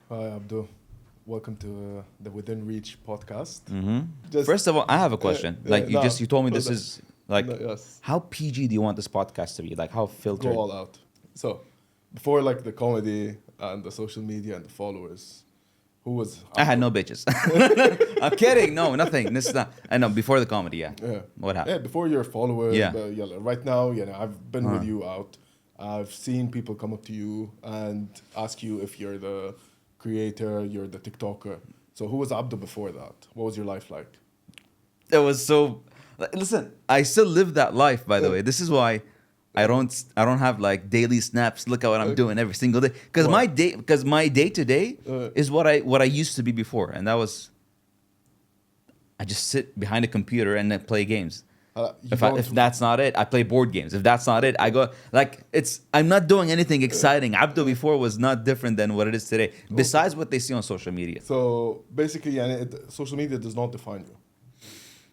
Hi, Abdo. Welcome to the Within Reach podcast. First of all, I have a question. No, You told me this no, is like no, yes, how PG do you want this podcast to be? Like how go filtered? all out. So, before like the comedy and the social media and the followers, who was I had Abdo? no bitches. I'm kidding. No, nothing. This is not. I know before the comedy. Yeah. Yeah. What Yeah, happened? before your followers, Yeah. but yeah, like, right now, I've been with Uh. you out. I've seen people come up to you and ask you if you're the creator, you're the TikToker. So, who was Abdo before that? What was your life like? It was so. Listen, I still live that life. By the way, this is why I don't have like daily snaps. Look at what I'm doing every single day. Because Why? my day to day Uh. is what I used to be before, and that was. I just sit behind a computer and then play games. If that's not it, I play board games. If that's not it, I go like it's. I'm not doing anything exciting. Abdo before was not different than what it is today. Besides what they see on social media. So basically, social media does not define you.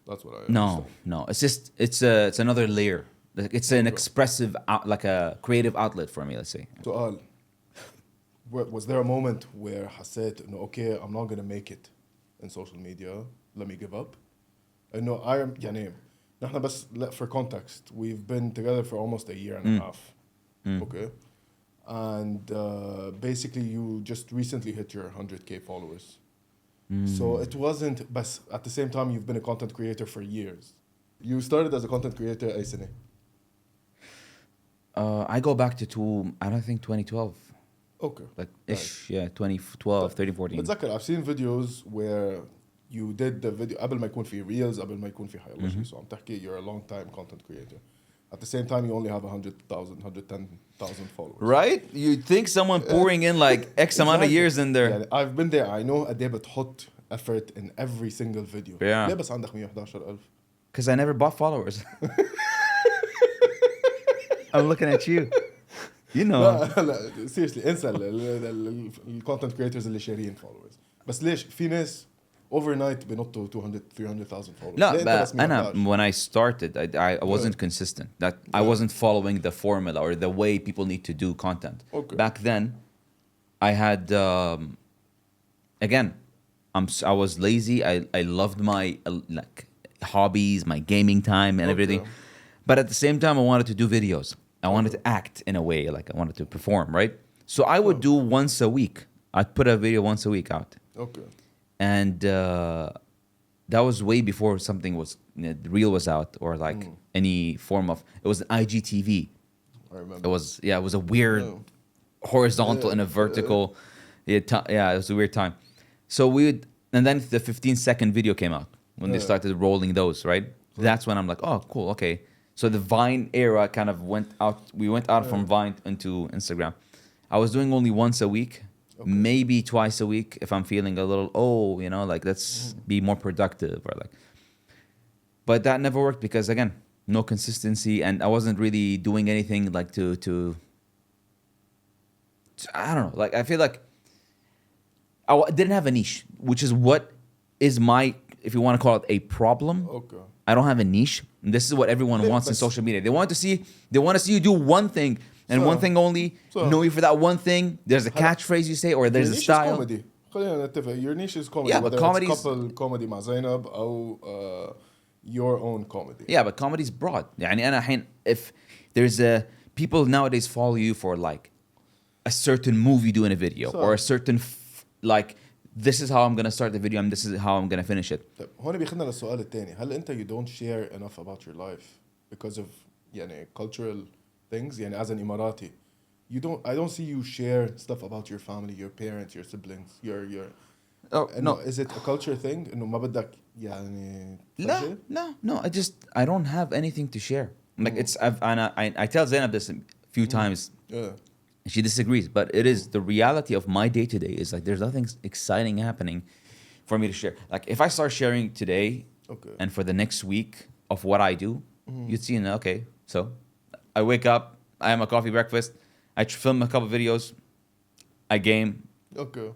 That's what I No, understand. no. It's just it's another layer. Like, it's an expressive like a creative outlet for me. Let's say. سؤال, was there a moment where حسيت إنه okay, I'm not gonna make it in social media, let me give up? إنه نحن بس for context, we've been together for almost a year and a half. Okay, and basically you just recently hit your 100K followers. So it wasn't, but at the same time you've been a content creator for years. You started as a content creator أي سنة? I go back to I don't think 2012. Okay. Like ish, yeah, 2012, 13, 14. بتذكر I've seen videos where you did the video قبل ما يكون في reels, قبل ما يكون في حيالله شيء. So عم تحكي you're a long time content creator. At the same time you only have 100,000, 110,000 followers. Right? You'd think someone pouring in like X amount of Exactly. years in there. يعني I've been there. I know قد ايه بتحط effort in every single video. Yeah. ليه بس عندك 111,000؟ Because I never bought followers. I'm looking at you. You know. لا لا seriously انسى الكونتنت كريترز اللي شارين followers. بس ليش في ناس overnight بينطوا 200 300,000 followers. No, ليه أنت بس but Anna, 111؟ when I started, I wasn't consistent. That I wasn't following the formula or the way people need to do content. Okay. Back then, I had again, I was lazy. I loved my like hobbies, my gaming time, and everything. But at the same time, I wanted to do videos. I wanted to act in a way, like I wanted to perform, right? So I would do once a week. I'd put a video once a week out. Okay. And that was way before something was the reel was out or like any form of it was an IGTV. I remember. It was a weird horizontal and a vertical. It was a weird time. So and then the 15-second video came out when they started rolling those, right? That's when I'm like, oh, cool, okay. So the Vine era kind of went out. We went out from Vine into Instagram. I was doing only once a week. Maybe twice a week if I'm feeling a little like let's be more productive or like, but that never worked because again no consistency and I wasn't really doing anything like to I don't know, like I feel like didn't have a niche, which is what is my, if you want to call it a problem. Okay. I don't have a niche. And this is what everyone wants in social media. They want to see you do one thing and one thing only. Know you for that one thing. There's a catchphrase you say, or there's a style. Comedy. خلينا نتفق. Your niche is comedy. Yeah, but whether comedy it's couple comedy مع زينب أو your own comedy. Yeah, but comedy's broad. يعني أنا الحين if there's a people nowadays follow you for like a certain move you do in a video or a certain like this is how I'm gonna start the video and this is how I'm gonna finish it. طيب هون بيخدنا للسؤال الثاني. هل أنت you don't share enough about your life because of cultural things as an Emirati? I don't see you share stuff about your family, your parents, your siblings, your No. Is it a culture thing إنه ما بدك تسجل؟ No. I don't have anything to share. Like it's I tell Zainab this a few times. Yeah. She disagrees, but it is the reality of my day to day is like there's nothing exciting happening for me to share. Like if I start sharing today and for the next week of what I do, you'd see, okay, so I wake up, I have a coffee breakfast, I film a couple videos, I game. Okay.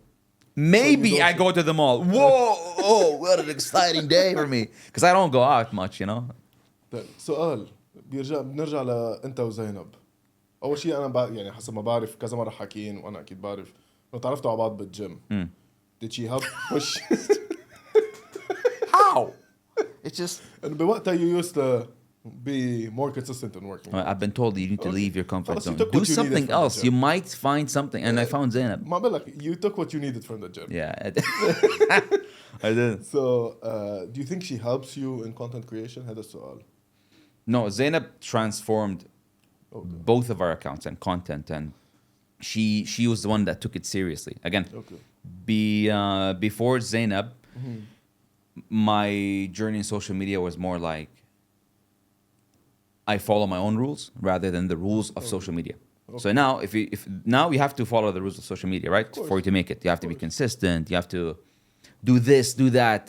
Maybe I go to the mall. Whoa, what an exciting day for me. Because I don't go out much, طيب سؤال بنرجع لأنت وزينب. أول شيء أنا حسب ما بعرف كذا مرة حكين وأنا أكيد بعرف وتعرفتوا على بعض بالجيم. Did she help push? How? It's just. And بوقتها you used to be more consistent in working. I've been told you need to leave your comfort خلاص, you zone. took Do what you needed something from the else. gym. You might find something. And I found Zainab. ما بقول لك, you took what you needed from the gym. Yeah. I did. So, do you think she helps you in content creation? هذا السؤال. No, Zainab transformed Okay. both of our accounts and content, and she was the one that took it seriously. Again, Okay. before Zainab, my journey in social media was more like I follow my own rules rather than the rules of social media. So now, if now you have to follow the rules of social media, right? For you to make it, you have to be consistent. You have to do this, do that.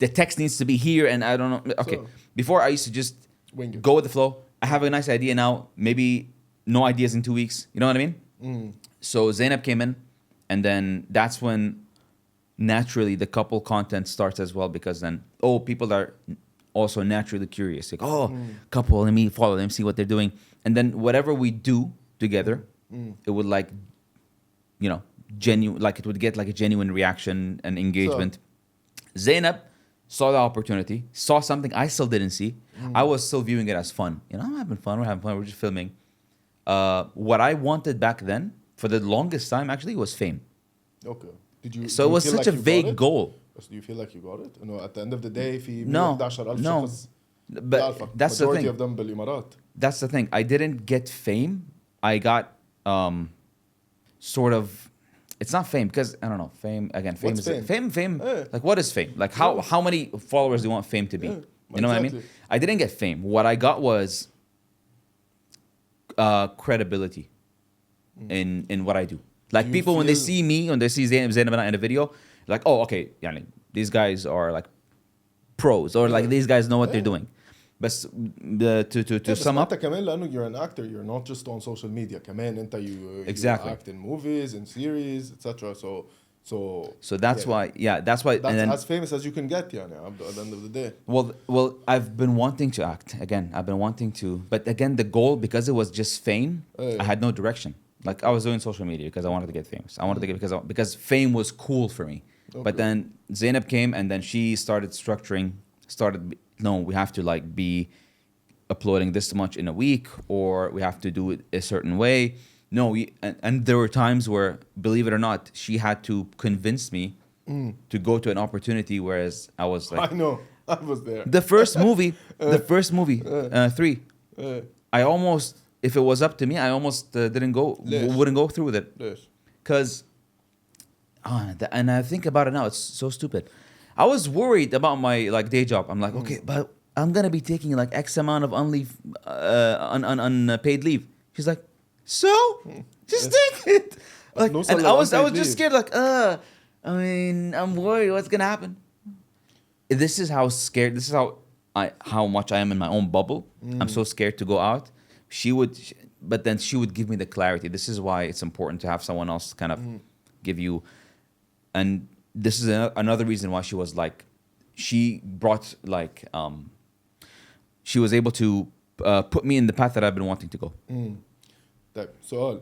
The text needs to be here, and I don't know. Okay, So- before I used to just Wing it. go with the flow. I have a nice idea now. Maybe no ideas in 2 weeks. You know what I mean? So Zainab came in, and then that's when naturally the couple content starts as well, because then people are also naturally curious. Like, couple, let me follow them, see what they're doing, and then whatever we do together, it would like, genuine, like it would get like a genuine reaction and engagement. Zainab saw the opportunity, saw something I still didn't see. I was still viewing it as fun. I'm having fun. We're having fun. We're just filming. What I wanted back then, for the longest time, actually, was fame. Okay. Did you? So do it you was feel such like a you got vague it? goal. Do you feel like you got it? At the end of the day, في No, 110,000 no. شخص But بيعرفك. that's the Majority thing. of them بالإمارات. That's the thing. I didn't get fame. I got sort of. It's not fame because I don't know. Fame again. Fame What's is fame? fame. Yeah. Like what is fame? Like how many followers do you want fame to be? Yeah, You know what I mean? exactly. I didn't get fame. What I got was credibility in what I do. Like Do you people when they feel- see me, when they see Zainab in a video, like oh okay, يعني, these guys are like pros or like these guys know what they're doing. But to بس sum ما up, انت كمان لانه you're an actor, you're not just on social media. كمان انت you Exactly. act in movies, in series, etc. So that's why that's why that's and then as famous as you can get, يعني Abdo, at the end of the day. well I've been wanting to act again. I've been wanting to, but again the goal, because it was just fame, I had no direction. Like I was doing social media because I wanted to get famous. I wanted to get because fame was cool for me. But then Zainab came and then she started no, we have to like be uploading this much in a week, or we have to do it a certain way. No, and there were times where, believe it or not, she had to convince me to go to an opportunity, whereas I was like, I know, I was there. the first movie, 3. I almost, if it was up to me, I almost wouldn't go through with it, ليش؟ because, and I think about it now, it's so stupid. I was worried about my like day job. I'm like, okay, but I'm gonna be taking like X amount of unpaid leave. She's like, so just take it. Like, No, and I was unpaid just leave. scared. Like, I mean, I'm worried. What's gonna happen? This is how scared. This is how much I am in my own bubble. I'm so scared to go out. But then she would give me the clarity. This is why it's important to have someone else kind of give you. And this is another reason why she was like, she brought like, she was able to put me in the path that I've been wanting to go. طيب سؤال.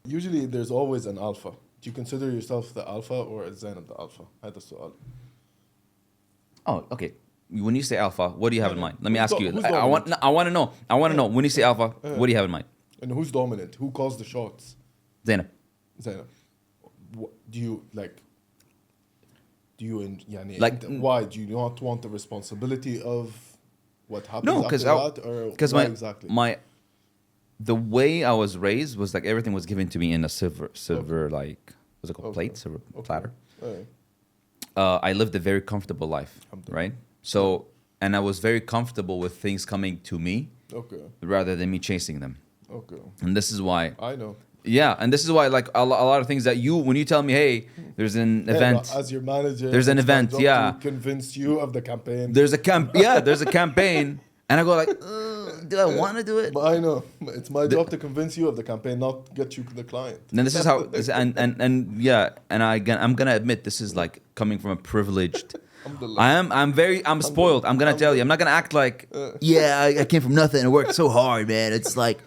Usually there's always an alpha. Do you consider yourself the alpha or is Zainab the alpha? هذا السؤال. Oh, okay. When you say alpha, what do you have in mind? Let me Who's ask you. who's I want to know. I want to know. When you say alpha, what do you have in mind? And who's dominant? Who calls the shots? Zainab. Zainab. Do you like? Do you يعني Like- why do you not want the responsibility of what happens No, after that, or because why my exactly? the way I was raised was like everything was given to me in a silver like what's it called, Okay. plate, silver platter. Alright. I lived a very comfortable life, Alhamdulillah. right? So, and I was very comfortable with things coming to me Okay. rather than me chasing them. Okay. And this is why, I know. yeah, and this is why like a lot of things that when you tell me, hey, there's an Yeah, event. but as your manager, There's an it's my event, job yeah. to convince you of the campaign. There's a campaign, and I go like, do I want to do it? But I know it's my job to convince you of the campaign, not get you the client. And this is how, and yeah, and I'm gonna admit this is like coming from a privileged. Alhamdulillah. I'm spoiled. I'm gonna tell you. I'm not gonna act like, yeah, I came from nothing and worked so hard, man. It's like,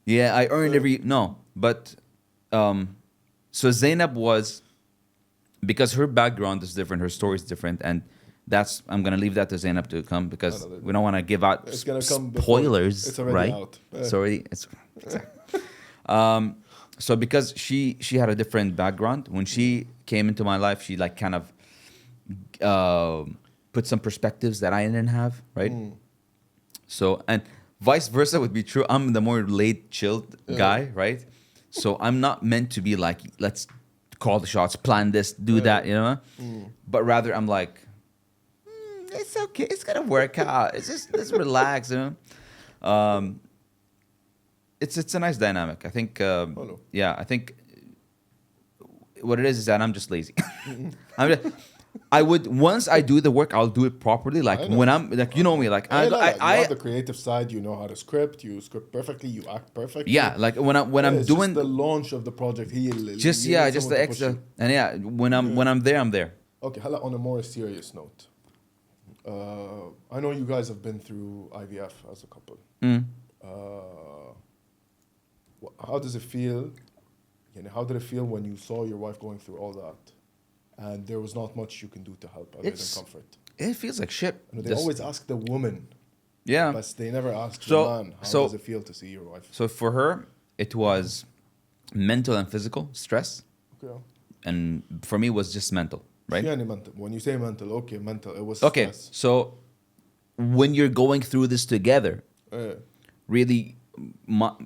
yeah, I earned but so Zainab was because her background is different, her story is different, and I'm gonna leave that to Zainab to come because we don't want to give out It's gonna come before- spoilers, it's already right? out. It's already so because she had a different background. When she came into my life, she like kind of put some perspectives that I didn't have, right? So, and vice versa would be true. I'm the more late, chilled guy, right? So I'm not meant to be like, let's call the shots, plan this, do that, you know? But rather I'm like, it's okay, it's gonna work out. It's just, let's relax, you know? It's a nice dynamic. I think, yeah, I think what it is that I'm just lazy. I would, once I do the work, I'll do it properly. Like when I'm like, you know me, like you have the creative side. You know how to script. You script perfectly. You act perfectly. yeah, like when I'm it's doing just the launch of the project. just the extra, and yeah, when I'm there, I'm there. Okay, هلا on a more serious note, I know you guys have been through IVF as a couple. How does it feel? How did it feel when you saw your wife going through all that? And there was not much you can do to help other than comfort. It feels like shit. They always ask the woman. Yeah. But they never ask the man, how does it feel to see your wife? So for her, it was mental and physical stress. Okay. And for me, it was just mental, right? Yeah, mental. When you say mental, okay, mental. It was okay, stress. so when you're going through this together, really,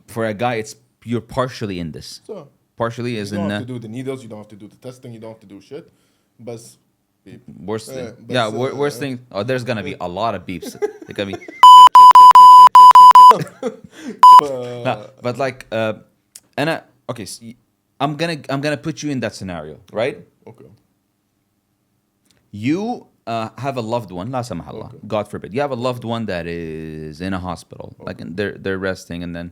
for a guy, you're partially in this. So, partially is you in. You don't have to do the needles. You don't have to do the testing. You don't have to do shit. But worst thing. Worst thing. Oh, there's gonna be a lot of beeps. They're gonna be. No, but like, and okay, so I'm gonna put you in that scenario, right? Okay. You have a loved one, la samah Allah, God forbid. You have a loved one that is in a hospital, like they're resting, and then.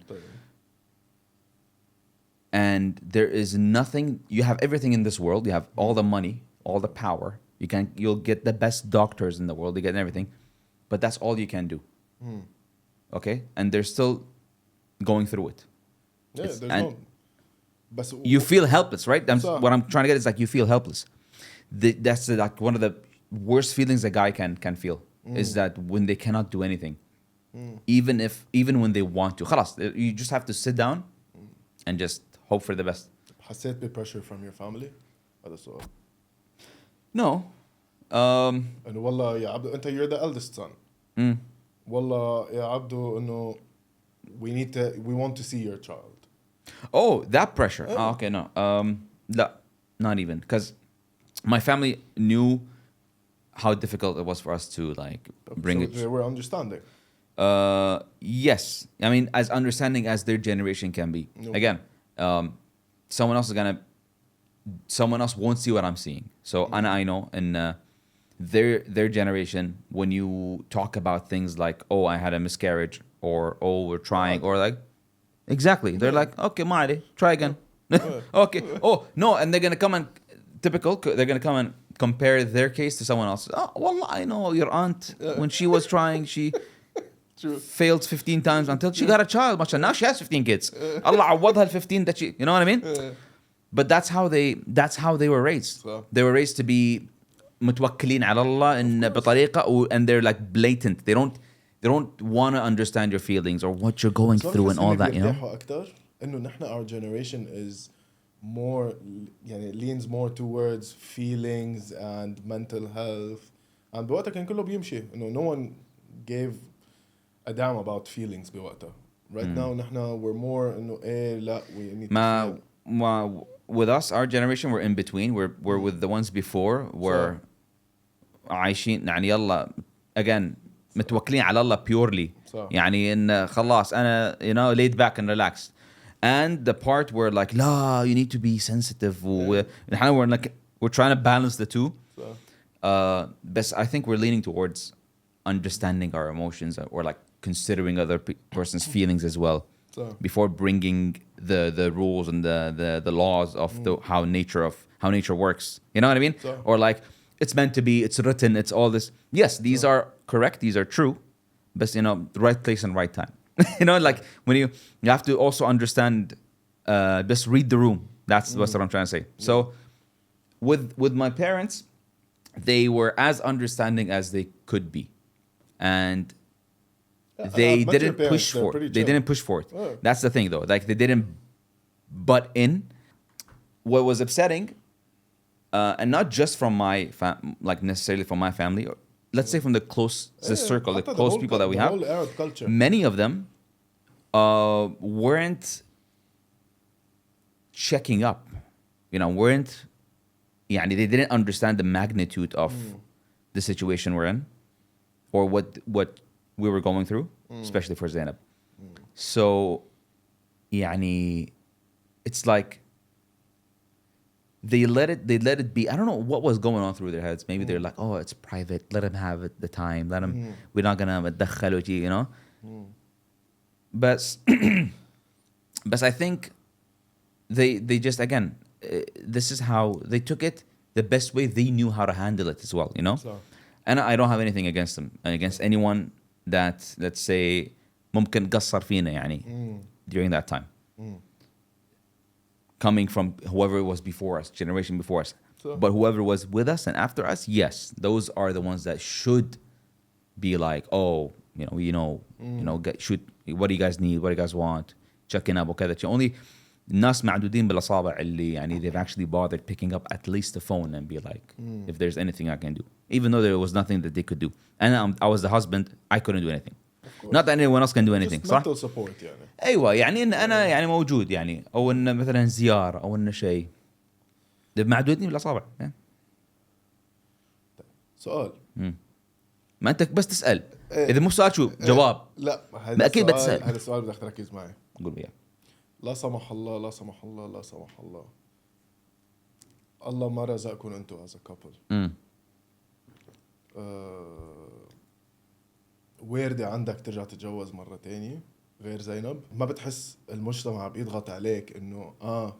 And there is nothing. You have everything in this world. You have all the money, all the power. You'll get the best doctors in the world. You get everything, but that's all you can do. Okay, and they're still going through it. Yeah, but you feel helpless, right? What I'm trying to get is like you feel helpless. That's like one of the worst feelings a guy can feel is that when they cannot do anything, even when they want to. خلاص, you just have to sit down and just hope for the best. حسيت بpressure from your family؟ هذا السؤال. No. إنه والله يا عبدو أنت you're the eldest son. والله يا عبدو إنه we want to see your child. Oh, that pressure. Oh, okay, no. لا, not even, because my family knew how difficult it was for us to like bring it. They were understanding. Yes, I mean as understanding as their generation can be. Again, someone else won't see what I'm seeing. So I know in their generation, when you talk about things like, oh, I had a miscarriage, or oh, we're trying, or like, exactly, they're like, okay, Mari, try again. Okay, oh no, and they're gonna come and they're gonna come and compare their case to someone else. Oh, well, I know your aunt when she was trying, she failed 15 times until she got a child. Now she has 15 kids. Allah عوضها ال 15 that she, you know what I mean? But that's how they were raised. They were raised to be متوكلين على الله in بطريقة, and they're like blatant. They don't want to understand your feelings or what you're going through and all that, you know. أكتر إنه نحن our generation is more يعني leans more towards feelings and mental health, and بوقتها كان كله بيمشي إنه no one gave a damn about feelings بوقتها. Right now نحن we're more إنه إيه لا we need to feel. With us, our generation, we're in between. We're with the ones before. We're عايشين يعني يلا again متوكلين على الله purely. يعني إن خلاص أنا laid back and relaxed. And the part where like لا you need to be sensitive. We're trying to balance the two. But I think we're leaning towards understanding our emotions or like considering other person's feelings as well. Before bringing the rules and the laws of how nature works, you know what I mean? Or like it's meant to be, it's written, it's all this. Yes, these are correct, these are true, but the right place and right time. Like when you have to also understand, just read the room. That's what I'm trying to say. So with my parents, they were as understanding as they could be, and they I've met your didn't parents, push they're for pretty it. They chill. didn't push for it. Oh. That's the thing, though. Like, they didn't butt in. What was upsetting, and not just from my like necessarily from my family, or let's say from the circle, the حتى close whole people that we the have, whole Arab culture. many of them weren't checking up, weren't, يعني they didn't understand the magnitude of the situation we're in, or what we were going through, especially for Zainab. So, يعني, it's like they let it be. I don't know what was going on through their heads. Maybe they're like, oh, it's private. Let him have it the time. Let him. We're not gonna ندخله جي, But but I think they just, again, this is how they took it, the best way they knew how to handle it as well, So, And I don't have anything against them, against anyone that, let's say, ممكن قصر فينا يعني during that time. Coming from whoever was before us, generation before us. So- But whoever was with us and after us, yes, those are the ones that should be like, oh, should, what do you guys need? What do you guys want? Checking up, okay, that you only ناس معدودين بالأصابع اللي يعني they've actually bothered picking up at least the phone and be like, if there's anything I can do, even though there was nothing that they could do. And I was the husband, I couldn't do anything. Not that anyone else can do anything. just صح؟ mental support يعني. ايوه يعني ان انا يعني موجود يعني او ان مثلا زياره او ان شيء معدودني بالاصابع. سؤال. ما انت بس تسال اذا مو سؤال شو جواب. لا ما أكيد بتسأل. هذا السؤال بدك تركز معي. قول لي لا سمح الله لا سمح الله لا سمح الله الله ما رزقكم انتوا as a couple. واردة عندك ترجع تتجوز مرة تانية غير زينب؟ ما بتحس المجتمع بيضغط عليك انه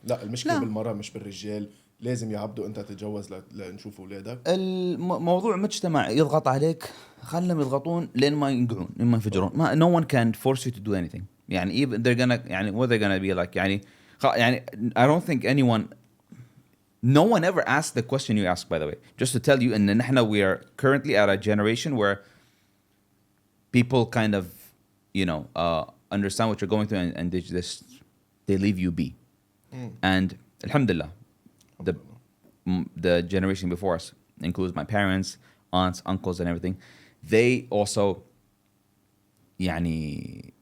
لا المشكلة لا. بالمرأة مش بالرجال، لازم يا عبدو انت تتجوز لنشوف اولادك؟ الموضوع مجتمع يضغط عليك، خلهم يضغطون لين ما ينقعون لين ما ينفجرون. ما no one can force you to do anything. يعني even they're gonna يعني what they're gonna be like يعني I don't think anyone, no one ever asked the question you asked, by the way, just to tell you. And نحن we are currently at a generation where people kind of understand what you're going through and they leave you be. And alhamdulillah, the generation before us includes my parents, aunts, uncles, and everything. They also يعني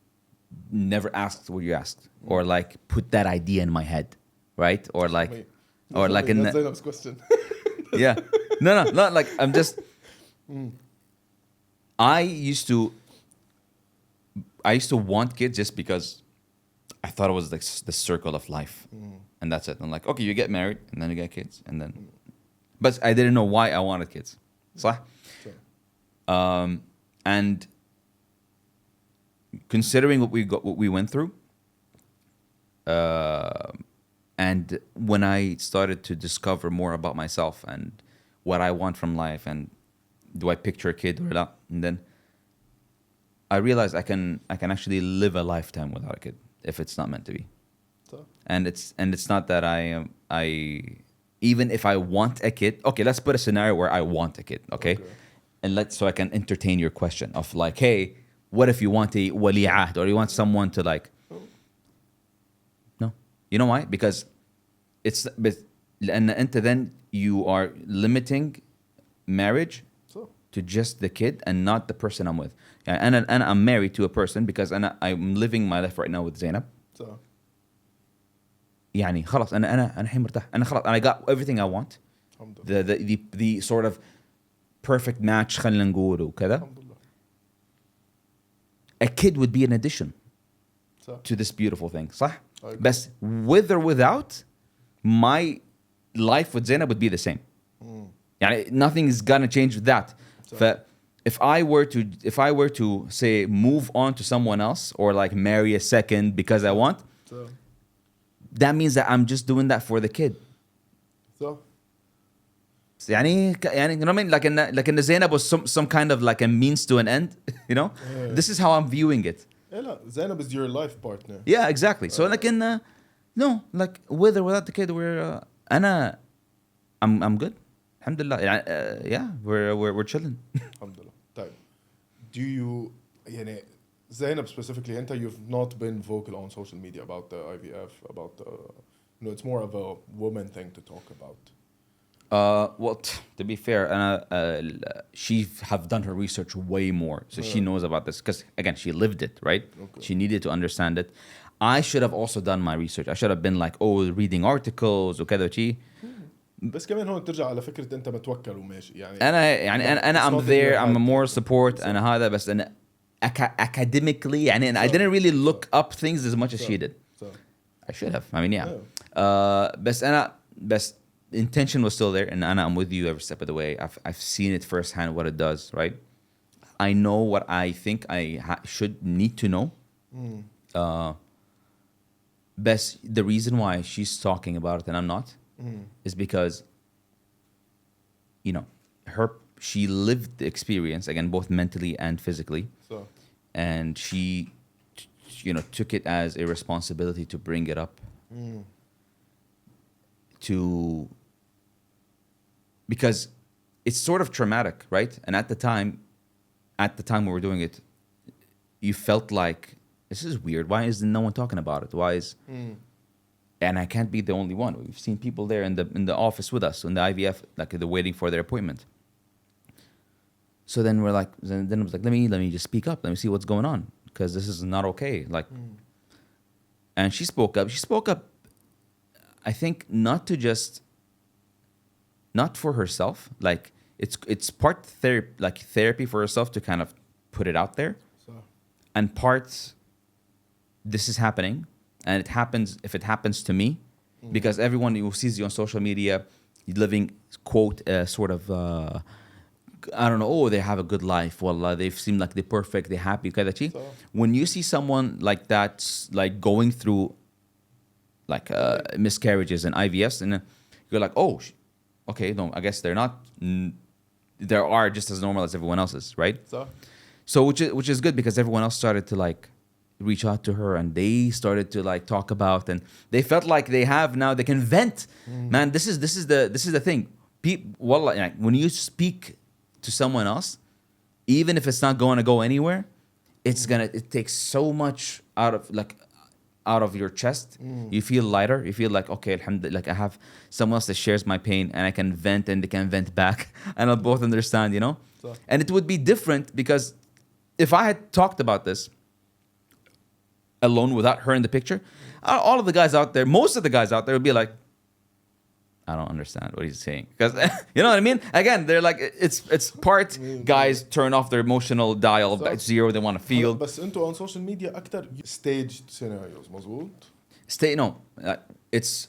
never asked what you asked, or like put that idea in my head, right? Or like in that's Zainab's question. yeah, no, like I'm just I used to want kids just because I thought it was like the circle of life, and that's it. I'm like, okay, you get married and then you get kids, and then but I didn't know why I wanted kids. صح? Sure. And considering what we went through, and when I started to discover more about myself and what I want from life, and do I picture a kid or not, and then I realized I can actually live a lifetime without a kid if it's not meant to be. So, And it's not that I even if I want a kid. Okay, let's put a scenario where I want a kid. Okay. And so I can entertain your question of like, hey, what if you want a wali ahd, or you want someone to like? No, you know why? Because it's and then you are limiting marriage so to just the kid and not the person I'm with. And I'm married to a person because I'm living my life right now with Zainab. so يعني خلاص أنا الحين مرتاح. أنا خلاص I got everything I want. الحمد لله. The sort of perfect match خلينا نقول وكذا. الحمد لله. A kid would be an addition So, to this beautiful thing. صح؟ I agree. بس with or without, my life with Zainab would be the same. يعني nothing is gonna change with that. So- ف if I were to say move on to someone else, or like marry a second because I want, so that means that I'm just doing that for the kid. so يعني you know what I mean? Like in the Zainab was some kind of like a means to an end, you know? Yeah. This is how I'm viewing it. إيه لا Zainab is your life partner. Yeah, exactly. So like no, like with or without the kid, we're I'm good. Alhamdulillah. Yeah, we're chilling. Alhamdulillah. طيب. Do you يعني Zainab specifically أنت you've not been vocal on social media about the IVF about the it's more of a woman thing to talk about. Well, to be fair, she have done her research way more, so she knows about this because again, she lived it, right? Okay. She needed to understand it. I should have also done my research. I should have been like, reading articles وكذا وشي. بس كمان هون ترجع على فكرة أنت متوكل وماشي يعني. أنا I'm there. I'm more support and هذا بس أنا academically يعني and I didn't really look up things as much as she did. I should have. I mean, yeah. بس intention was still there, and I'm with you every step of the way. I've seen it firsthand what it does, right? I know what I think I should need to know. Best the reason why she's talking about it and I'm not is because she lived the experience again, both mentally and physically, and she took it as a responsibility to bring it up because it's sort of traumatic, right? And at the time we were doing it, you felt like this is weird. Why is no one talking about it? Why is and I can't be the only one. We've seen people there in the office with us in the IVF, like they're waiting for their appointment. So then we're like, then it was like, let me just speak up. Let me see what's going on because this is not okay. Like, and she spoke up. She spoke up. I think not for herself. Like it's part therapy for herself to kind of put it out there, and parts this is happening, and it happens if it happens to me, because everyone who sees you on social media, living quote sort of. I don't know. Oh, they have a good life. Well, they seem like they're perfect. They're happy. When you see someone like that, like going through, like miscarriages and IVFs, and you're like, oh, okay, no, I guess they're not. They are just as normal as everyone else is, right? So which is good because everyone else started to like reach out to her and they started to like talk about and they felt like they have now they can vent. Man, this is the thing. Wallah, like, when you speak to someone else, even if it's not going to go anywhere, it takes so much out of your chest. You feel lighter. You feel like, okay, alhamdulillah, like I have someone else that shares my pain and I can vent and they can vent back and I'll both understand, And it would be different because if I had talked about this alone without her in the picture, all of the guys out there, most of the guys out there would be like, I don't understand what he's saying. Because, you know what I mean? Again, they're like, it's part guys turn off their emotional dial at zero, they want to feel. بس انتوا on social media أكتر staged scenarios, مظبوط? No, it's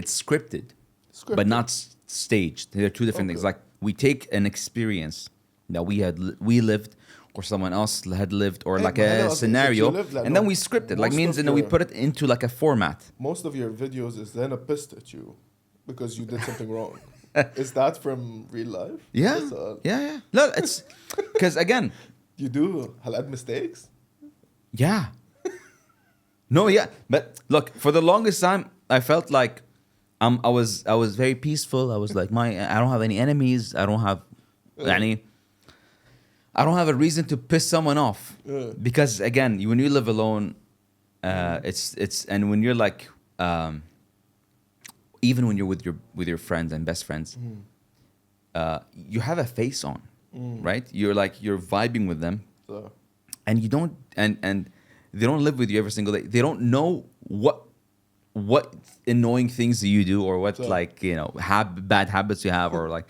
scripted, but not staged. They're two different things. Like we take an experience that we lived, or someone else had lived, or like a scenario, and then we script it. Like means, we put it into like a format. Most of your videos is then pissed at you because you did something wrong. Is that from real life? Yeah. No, it's because again, you do halad mistakes. Yeah. No, yeah, but look, for the longest time, I felt like I was very peaceful. I was like, I don't have any enemies. I don't have I don't have a reason to piss someone off because again, when you live alone, it's and when you're like, even when you're with your friends and best friends, you have a face on, right? You're vibing with them, and you don't and they don't live with you every single day. They don't know what annoying things you do or what bad habits you have or like.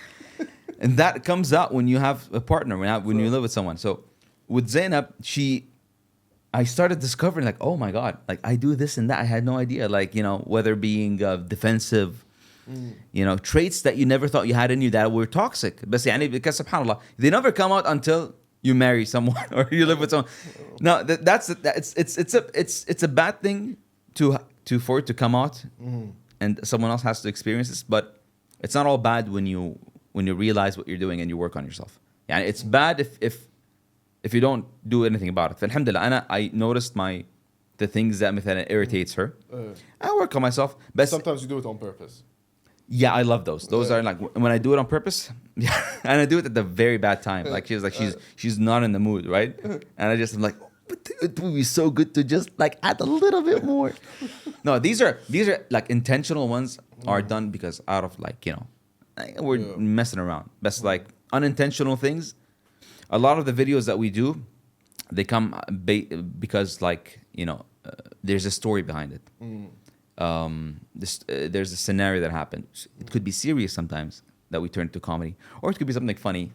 And that comes out when you have a partner, when you live with someone. So with Zainab, I started discovering like, oh my God, like I do this and that. I had no idea. Like, whether being defensive, traits that you never thought you had in you that were toxic. But because subhanAllah, they never come out until you marry someone or you live with someone. No, it's a bad thing for it to come out and someone else has to experience this. But it's not all bad when you realize what you're doing and you work on yourself. Yeah, it's bad if you don't do anything about it. Alhamdulillah, I noticed the things that مثلا irritates her. I work on myself. But sometimes you do it on purpose. Yeah, I love those. Those are like when I do it on purpose. Yeah, and I do it at the very bad time. Like she's not in the mood, right? And I just am like, but it would be so good to just like add a little bit more. No, these are like intentional ones are done because out of like we're messing around. Best like unintentional things. A lot of the videos that we do, they come because like there's a story behind it. There's a scenario that happened. It could be serious sometimes that we turn to comedy, or it could be something funny,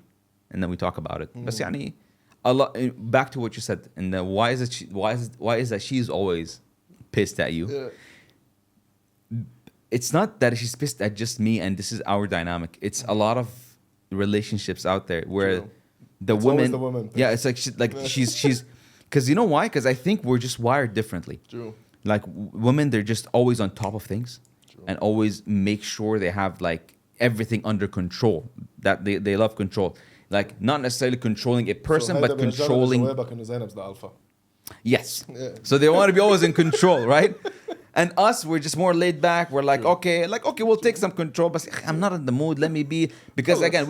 and then we talk about it. But يعني, a lot. Back to what you said, and why is it? Why is that she's always pissed at you? Yeah. It's not that she's pissed at just me, and this is our dynamic. It's a lot of relationships out there where True. the It's always women, the woman. yeah, it's like she's because you know why? Because I think we're just wired differently. True. Like women, they're just always on top of things and always make sure they have like everything under control. That they love control, like not necessarily controlling a person, but controlling. Yes. Yeah. So they want to be always in control, right? And us, we're just more laid back. We're like, okay, we'll take some control, but I'm not in the mood. Let me be, because again,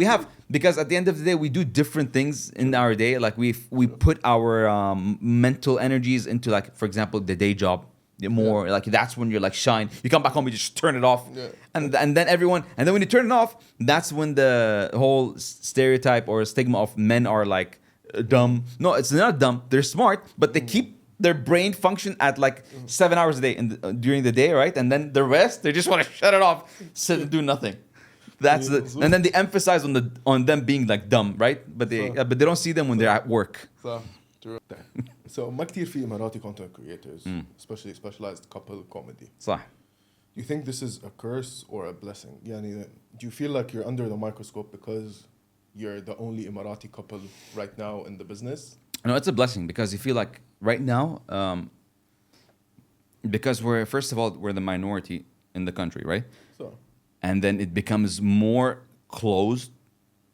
because at the end of the day, we do different things in our day. Like we put our mental energies into like, for example, the day job. More like that's when you're like shine. You come back home, you just turn it off, and then when you turn it off, that's when the whole stereotype or stigma of men are like dumb. No, it's not dumb. They're smart, but they keep their brain function at like 7 hours a day during the day, right? And then the rest, they just want to shut it off, sit and do nothing. That's and then they emphasize on them being like dumb, right? But they don't see them when they're at work. So ما كتير في إماراتي content creators, especially specialized couple comedy. صح. Do you think this is a curse or a blessing? يعني, do you feel like you're under the microscope because you're the only Emirati couple right now in the business? No, it's a blessing because you feel like right now, because first of all, we're the minority in the country, right? So. And then it becomes more closed.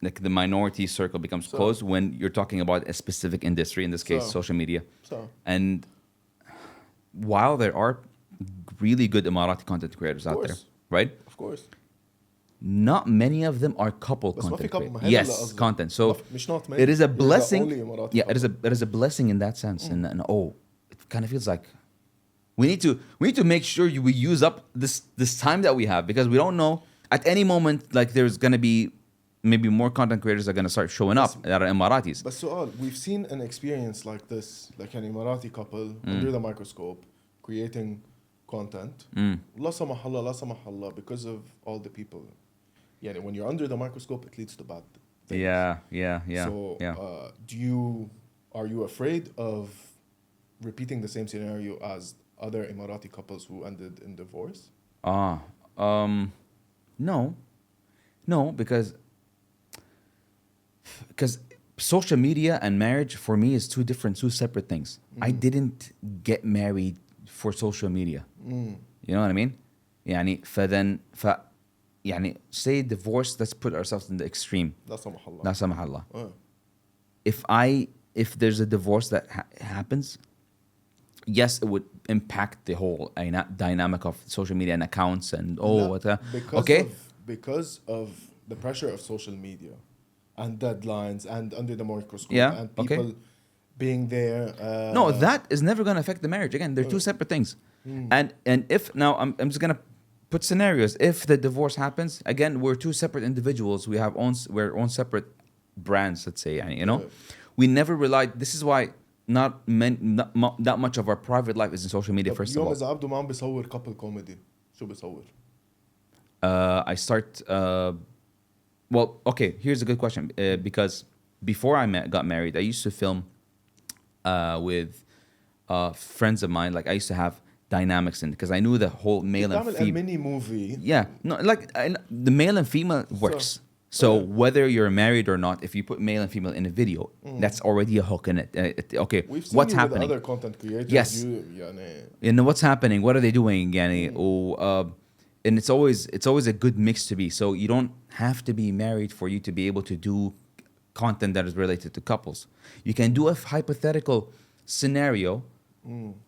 Like the minority circle becomes closed when you're talking about a specific industry, in this case, social media. And while there are really good Emirati content creators out there, right? Of course. Not many of them are couple content creators. Yes, content. So it is a blessing. Yeah, it is a blessing in that sense. And it kind of feels like we need to make sure we use up this time that we have, because we don't know at any moment like there's gonna be maybe more content creators are going to start showing up that are Emiratis. But we've seen an experience like this, like an Emirati couple under the microscope creating content. La samahallah, la samahallah, because of all the people. Yeah, when you're under the microscope, it leads to bad things. Yeah. So, are you afraid of repeating the same scenario as other Emirati couples who ended in divorce? No, because social media and marriage for me is two separate things. I didn't get married for social media. You know what I mean? يعني say divorce, let's put ourselves in the extreme. لا سمح الله. If there's a divorce that happens, yes, it would impact the whole dynamic of social media and accounts and because of the pressure of social media and deadlines and under the microscope and people being there. No, that is never going to affect the marriage. Again, they're two separate things. And if now I'm just going to put scenarios. If the divorce happens, again, we're two separate individuals. We're own separate brands, let's say. We never relied. This is why not much of our private life is in social media. First of all, إذا Abdo ما عم بيصور couple comedy شو بيصور؟ I start. Well, okay. Here's a good question. Because before I got married, I used to film with friends of mine. Like I used to have dynamics in, because I knew the whole male and female. A mini movie. Yeah, no, like the male and female works. So whether you're married or not, if you put male and female in a video, that's already a hook in it. Okay, We've seen what's you happening? With other content creators. Yes. What's happening? What are they doing? And it's always a good mix to be. So you don't have to be married for you to be able to do content that is related to couples. You can do a hypothetical scenario,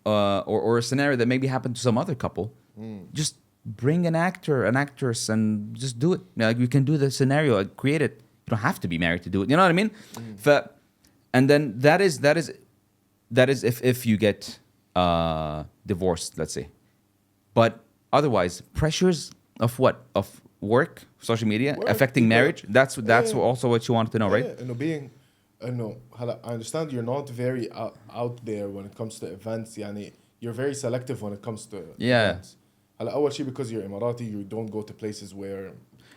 or a scenario that maybe happened to some other couple. Just bring an actor, an actress, and just do it. Like we can do the scenario, create it. You don't have to be married to do it. You know what I mean? And then that is if you get divorced, let's say. But otherwise, pressures of what? Of work, social media, Work, affecting people. marriage. That's also what you wanted to know, right? I understand you're not very out there when it comes to events. You're very selective when it comes to Yeah. events. أول شيء because you're Emirati, you don't go to places where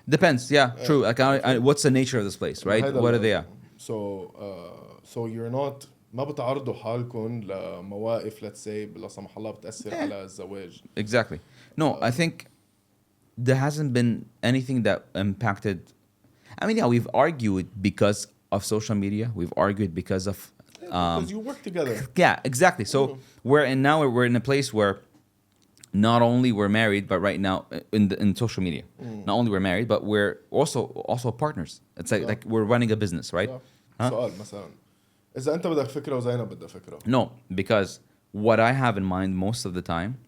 Depends. Yeah, true. Like, what's the nature of this place, right? هيدا What are they? So you're not ما بتعرضوا حالكم لمواقف let's say لا سمح الله بتأثر على الزواج. Exactly. No, I think there hasn't been anything that impacted. I mean, yeah, we've argued because of social media. We've argued because of. Because you work together. Yeah, exactly. So we're in a place where not only we're married, but right now in social media, not only we're married, but we're also partners. It's like we're running a business, right? سؤال مثلا إذا أنت بدك فكرة وزينب بدها فكرة. No, because what I have in mind most of the time,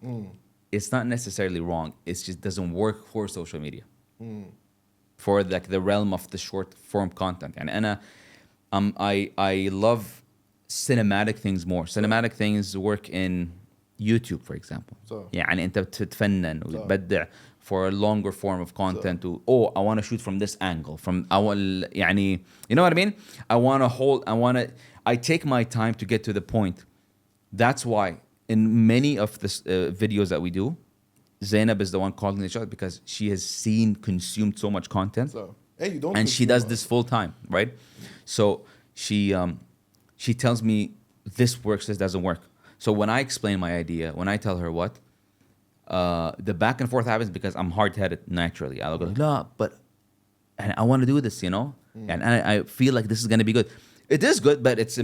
it's not necessarily wrong. It just doesn't work for social media, for like the realm of the short form content. And I love cinematic things more. Cinematic things work in YouTube, for example. يعني أنت بتتفنن وتبدع for a longer form of content. I want to shoot from this angle. يعني you know what I mean? I take my time to get to the point. That's why in many of the videos that we do, Zainab is the one calling the shot because she has consumed so much content. And she does this full time, right? So she tells me this works, this doesn't work. So when I explain my idea, when I tell her what, the back and forth happens because I'm hard-headed naturally. I'll go, no, but and I want to do this, you know? And I feel like this is going to be good. It is good, but it's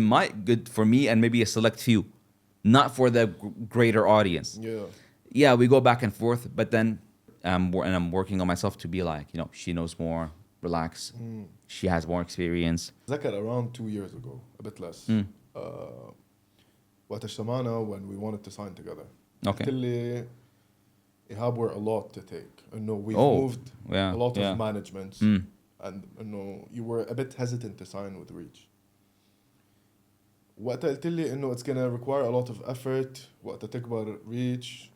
good for me and maybe a select few, not for the greater audience. Yeah, we go back and forth, but then I'm working on myself to be like, you know, she knows more, relax. She has more experience. ذكر around 2 years ago, a bit less. وقت اجتمعنا when we wanted to sign together. Okay. قلت لي إيهاب we're a lot to take. We've moved a lot of managements. And you were a bit hesitant to sign with Reach. وقتها قلت لي it's gonna require a lot of effort وقتها تكبر Reach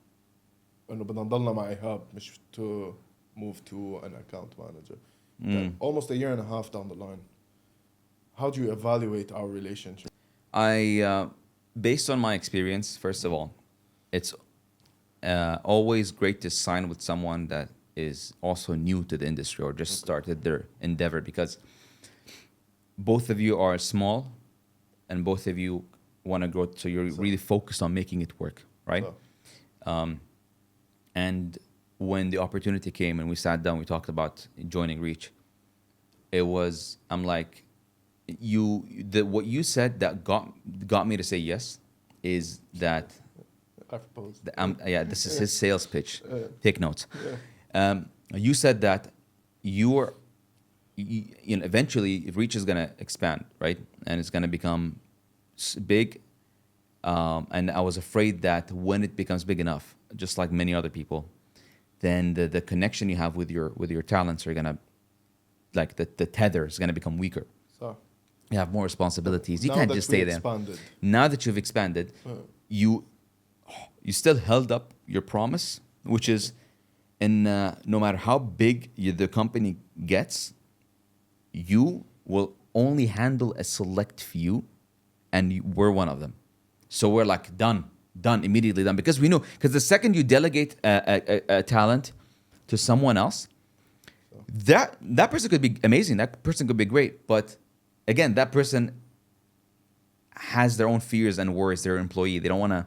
بدنا نضلنا مع إيهاب مش to move to an account manager. Almost a year and a half down the line. How do you evaluate our relationship? Based on my experience, first of all, it's always great to sign with someone that is also new to the industry or just started their endeavor, because both of you are small and both of you want to grow, so you're really focused on making it work, right? And when the opportunity came and we sat down, we talked about joining Reach, I'm like, what you said that got me to say yes is that I propose. This is his sales pitch. Take notes. You said that eventually Reach is gonna expand, right? And it's gonna become big. And I was afraid that when it becomes big enough, just like many other people, then the connection you have with your talents are gonna, like the tether is gonna become weaker. So you have more responsibilities. You can't just stay there. Now that you've expanded, you still held up your promise, which is, no matter how big the company gets, you will only handle a select few, and we're one of them. So we're like immediately done, because we know, because the second you delegate a talent to someone else, that person could be amazing, that person could be great, but again, that person has their own fears and worries. They're an employee. They don't want to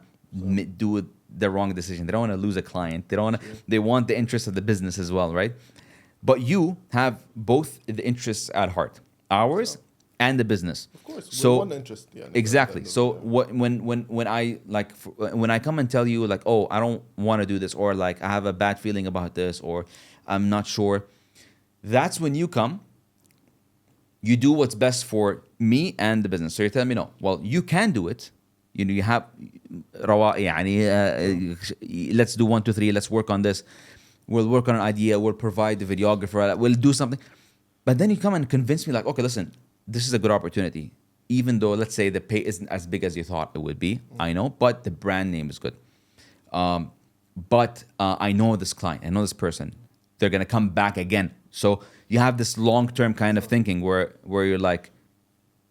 do the wrong decision. They don't want to lose a client. They want the interest of the business as well, right? But you have both the interests at heart, ours and the business. Of course, so one interest. Yeah, exactly. So when I come and tell you like, oh, I don't want to do this, or like I have a bad feeling about this, or I'm not sure, that's when you come. You do what's best for me and the business. So you're telling me, no, well, you can do it. You have let's do 1, 2, 3. Let's work on this. We'll work on an idea. We'll provide the videographer. We'll do something. But then you come and convince me like, okay, listen, this is a good opportunity. Even though, let's say, the pay isn't as big as you thought it would be. I know, but the brand name is good. But I know this client. I know this person. They're going to come back again. So you have this long-term kind of thinking where you're like,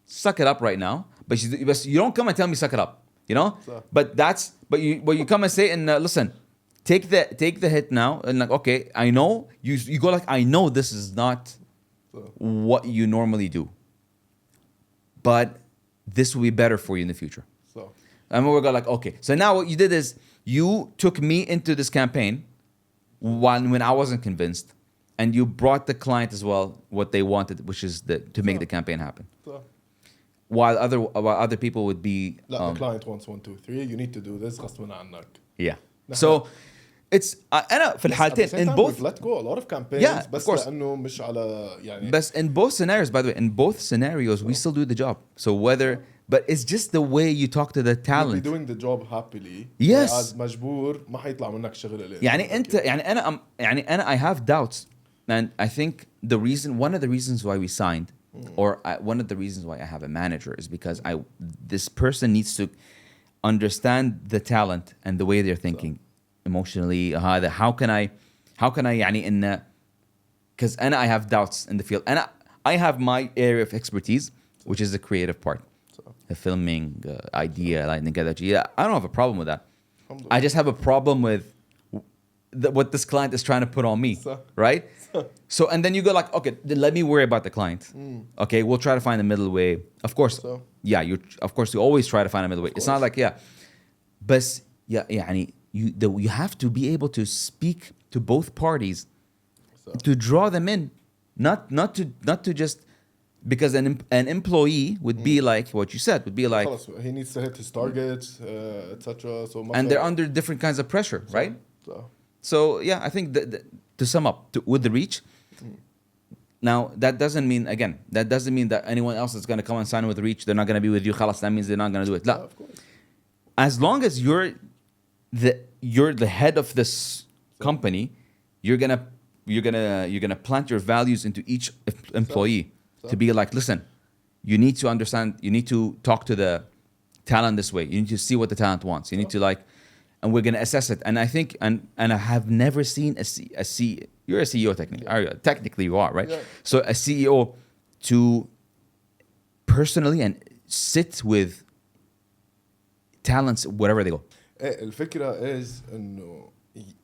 suck it up right now. But you don't come and tell me suck it up, you know? So. But you come and say, and listen, take the hit now. And like, okay, I know. You go like, I know this is not what you normally do. But this will be better for you in the future. So. And we're going like, okay. So now what you did is you took me into this campaign when I wasn't convinced. And you brought the client as well what they wanted, which is to make the campaign happen. So. While other people would be... the client wants 1, 2, 3. You need to do this غصبا عنك. Yeah. So it's أنا في الحالتين in both. We've let go a lot of campaigns. Yeah, بس of course. لأنه مش على يعني. But in both scenarios, by the way, in both scenarios, we still do the job. So but it's just the way you talk to the You'll be talent. doing the job happily. Yes. whereas مجبور ما حيطلع منك شغل اللي يعني أنت أنت يعني أنا I have doubts, and I think one of the reasons why we signed, or one of the reasons why I have a manager is because this person needs to understand the talent and the way they're thinking emotionally. How can I يعني because I have doubts in the field, and I have my area of expertise, which is the creative part, the filming idea, like I don't have a problem with that. I just have a problem with what this client is trying to put on me, right? So and then you go like, okay, then let me worry about the client. Okay, we'll try to find a middle way. Of course, you always try to find a middle way. It's not like but يعني you have to be able to speak to both parties to draw them in, not to just because an employee would be like what you said would be like he needs to hit his targets, etc. So and they're under different kinds of pressure, right? So yeah, I think that to sum up with the reach. Now that doesn't mean that anyone else is going to come and sign with reach. They're not going to be with you. خلاص, that means they're not going to do it. Of course. As long as you're the head of this company, you're gonna plant your values into each employee to be like, listen, you need to understand, you need to talk to the talent this way. You need to see what the talent wants. You need to and we're gonna assess it. And I think and I have never seen a CEO. You're a CEO technically. Technically you are, right? Yeah. So a CEO to personally and sit with talents wherever they go. الفكرة is إنه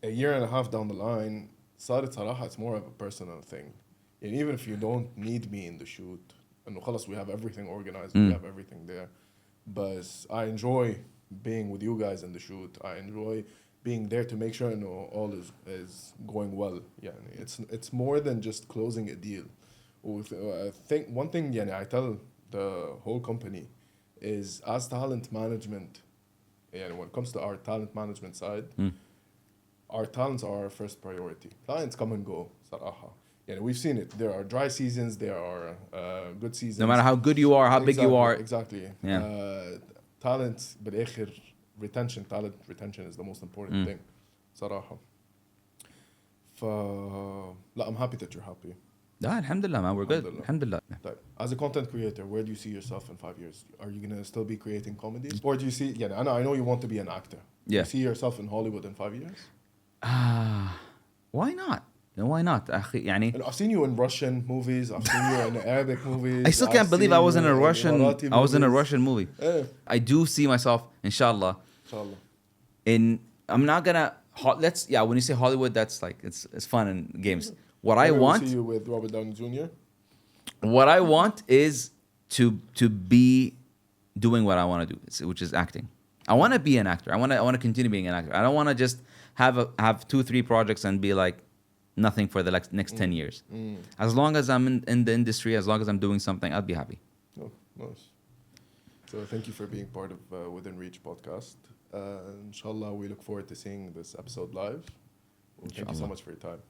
a year and a half down the line صارت صراحة it's more of a personal thing. And even if you don't need me in the shoot, إنه خلاص we have everything organized, we have everything there. But I enjoy being with you guys in the shoot. I enjoy being there to make sure all is going well. يعني it's more than just closing a deal. I think one thing يعني I tell the whole company is as talent management. And when it comes to our talent management side, our talents are our first priority. Clients come and go, صراحة. Yeah, we've seen it. There are dry seasons, there are good seasons. No matter how good you are, how big you are. Exactly. Yeah. Talent, بالآخر, talent retention is the most important thing. صراحة. لا, I'm happy that you're happy. Alhamdulillah, man, we're good. Alhamdulillah. As a content creator, where do you see yourself in 5 years? Are you gonna still be creating comedy, or do you see? Yeah, I know you want to be an actor. Yeah. Do you see yourself in Hollywood in 5 years? Why not? Why not? أخي, يعني, And I've seen you in Russian movies. I've seen you in Arabic movies. I still can't believe I was in a Russian. I was in a Russian movie. Yeah. I do see myself, inshallah. Inshallah. I'm not gonna. When you say Hollywood, that's like it's fun and games. What I Maybe want. we'll see you with Robert Downey Jr. What I want is to be doing what I want to do, which is acting. I want to be an actor. I want to continue being an actor. I don't want to just have 2-3 projects and be like nothing for the next 10 years. As long as I'm in the industry, as long as I'm doing something, I'll be happy. Oh, nice. So thank you for being part of Within Reach podcast. Inshallah, we look forward to seeing this episode live. Thank you so much for your time.